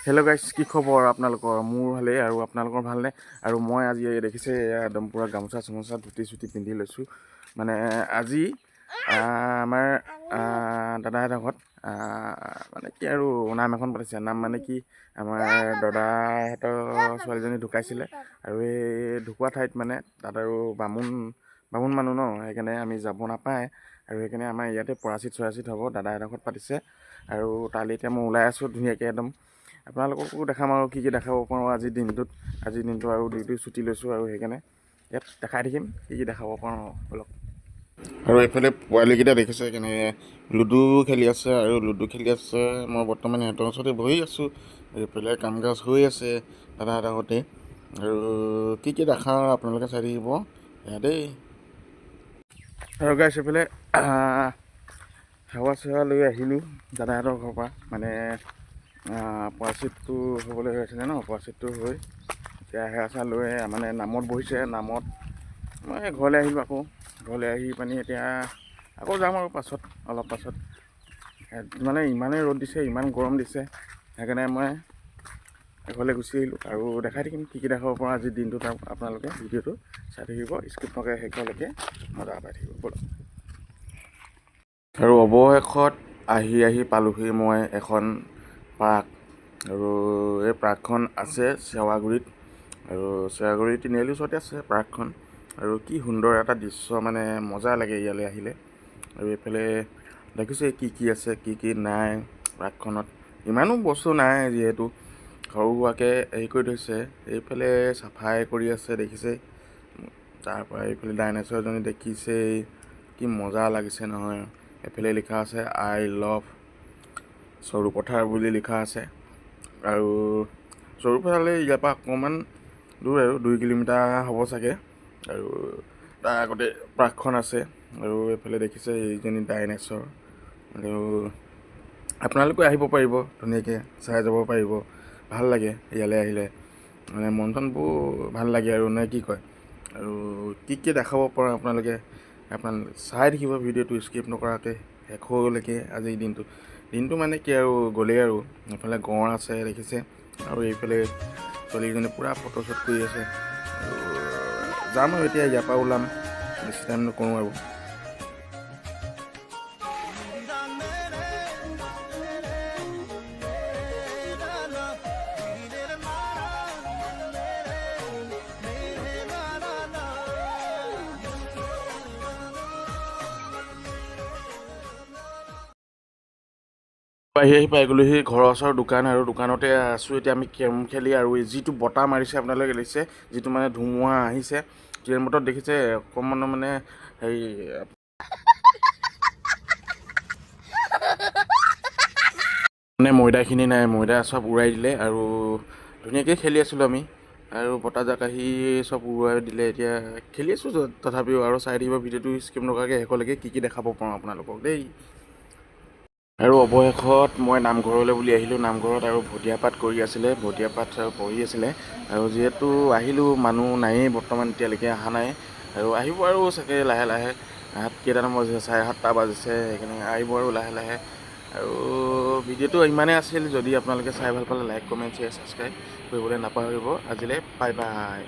Hello' গাইছ, কি খবৰ আপোনালোকৰ? মোৰ ভালেই আৰু আপোনালোকৰ ভালনে? আৰু মই আজি দেখিছে একদম পূৰা গামোচা চামোচা ধুতি চুটি পিন্ধি লৈছোঁ। মানে আজি আমাৰ দাদাহঁতৰ ঘৰত মানে কি আৰু নাম এখন পাতিছে। নাম মানে কি, আমাৰ দাদাহঁতৰ ছোৱালীজনী ঢুকাইছিলে আৰু এই ঢুকুৱা ঠাইত মানে তাত আৰু বামুণ মানুহ ন, সেইকাৰণে আমি যাব নাপায় আৰু সেইকাৰণে আমাৰ ইয়াতে পৰাচিত চৰাচিত হ'ব। দাদাহঁতৰ ঘৰত পাতিছে আৰু তালৈ এতিয়া মই ওলাই আছোঁ ধুনীয়াকৈ একদম। আপোনালোককো দেখাম আৰু কি দেখাব পাৰোঁ আজিৰ দিনটোত। আজিৰ দিনটো আৰু ডিউটি ছুটি লৈছোঁ আৰু সেইকাৰণে ইয়াত দেখাই থাকিম কি দেখাব পাৰোঁ অলপ। আৰু এইফালে পোৱালীকেইটা দেখিছে কেনেকৈ লুডু খেলি আছে আৰু লুডু খেলি আছে। মই বৰ্তমান সিহঁতৰ ওচৰতে বহি আছোঁ। এইফালে কাম কাজ হৈ আছে দাদাহঁতৰ ঘৰতে। আৰু কি দেখাওঁ আপোনালোকে চাই থাকিব এয়া দেই। আৰু গাইছ, এইফালে সেৱা চেৱা লৈ আহিলোঁ দাদাহঁতৰ ঘৰৰ পৰা। মানে পৰাচিতটো হ'বলৈ হৈছিলে ন, পৰাচিতটো হৈ এতিয়া সেৱা চেৱা লৈ মানে নামত বহিছে। নামত মই ঘৰলৈ আহিলোঁ। আকৌ ঘৰলৈ আহি পানি এতিয়া আকৌ যাম আৰু পাছত, অলপ পাছত। মানে ইমানেই ৰ'দ দিছে, ইমান গৰম দিছে, সেইকাৰণে মই ঘৰলৈ গুচি আহিলোঁ আৰু দেখাই থাকিম কি দেখাব পাৰোঁ আজিৰ দিনটোত। আপোনালোকে ভিডিঅ'টো চাই থাকিব, স্কিপ নকৰে শেষলৈকে, মজা পাই থাকিব ব'লক। আৰু অৱশেষত আহি পালোহি মই এখন পাৰ্ক। আৰু এই পাৰ্কখন আছে চেৱাগুৰিত, আৰু চেৱাগুৰি তিনিআলিৰ ওচৰতে আছে পাৰ্কখন। আৰু কি সুন্দৰ এটা দৃশ্য, মানে মজা লাগে ইয়ালৈ আহিলে। আৰু এইফালে দেখিছে কি আছে কি নাই পাৰ্কখনত। ইমানো বস্তু নাই, যিহেতু সৰু সুৰাকৈ হেৰি কৰি থৈছে। এইফালে চাফাই কৰি আছে দেখিছে। তাৰপৰা এইফালে ডাইনাছৰ এজনী দেখিছেই, কি মজা লাগিছে নহয়। এইফালে লিখা আছে আই লাভ চৰুপথাৰ বুলি লিখা আছে। আৰু চৰুপথাৰলৈ ইয়াৰ পৰা অকণমান দূৰ আৰু 2 কিলোমিটাৰ হ'ব চাগে। আৰু তাৰ আগতে পাৰ্কখন আছে। আৰু এইফালে দেখিছে এইজনী ডাইনাছৰ। আৰু আপোনালোকে আহিব পাৰিব, ধুনীয়াকৈ চাই যাব পাৰিব। ভাল লাগে ইয়ালৈ আহিলে, মানে মন চনবোৰ ভাল লাগে আৰু নে কি কয়। আৰু কি দেখাব পাৰোঁ আপোনালোকে চাই থাকিব ভিডিঅ'টো স্কিপ নকৰাকৈ শেষলৈকে। আজিৰ দিনটো মানে কি আৰু গ'লেই আৰু। এইফালে গঁড় আছে দেখিছে, আৰু এইফালে ছোৱালীজনী পূৰা ফটো শ্বুট কৰি আছে। আৰু যাম আৰু এতিয়া ইয়াৰ পৰা ওলাম, বেছি টাইম নকৰোঁ আৰু। আহি পাই গ'লোহি ঘৰৰ ওচৰৰ দোকান, আৰু দোকানতে আছোঁ এতিয়া আমি কেৰম খেলি। আৰু যিটো বতাহ মাৰিছে আপোনালোকে দেখিছে, যিটো মানে ধুমুহা আহিছে ট্ৰেইন বতৰত দেখিছে। অকণমান মানে হেৰি মানে ময়দাখিনি নাই, ময়দা চব উৰাই দিলে। আৰু ধুনীয়াকৈ খেলি আছিলোঁ আমি, আৰু বতাহজাক আহি চব উৰুৱাই দিলে। এতিয়া খেলি আছোঁ তথাপিও, আৰু চাই থাকিব ভিডিঅ'টো স্কিপ নকৰাকৈ শেষলৈকে কি দেখাব পাৰোঁ আপোনালোকক দেই। আৰু অৱশেষত মই নামঘৰলৈ বুলি আহিলোঁ। নামঘৰত আৰু ভটীয়া পাঠ কৰি আছিলে, ভটীয়া পাঠ পঢ়ি আছিলে। আৰু যিহেতু আহিলোঁ, মানুহ নায়েই বৰ্তমান, এতিয়ালৈকে অহা নাই। আৰু আহিব আৰু চাগে লাহে লাহে। কেইটামান বাজিছে, 7:30 বাজিছে, সেইকাৰণে আহিব আৰু লাহে লাহে। আৰু ভিডিঅ'টো ইমানেই আছিল। যদি আপোনালোকে চাই ভাল পালে লাইক কমেণ্ট শ্বেয়াৰ ছাবস্ক্ৰাইব কৰিবলৈ নাপাহৰিব। আজিলৈ বাই বাই।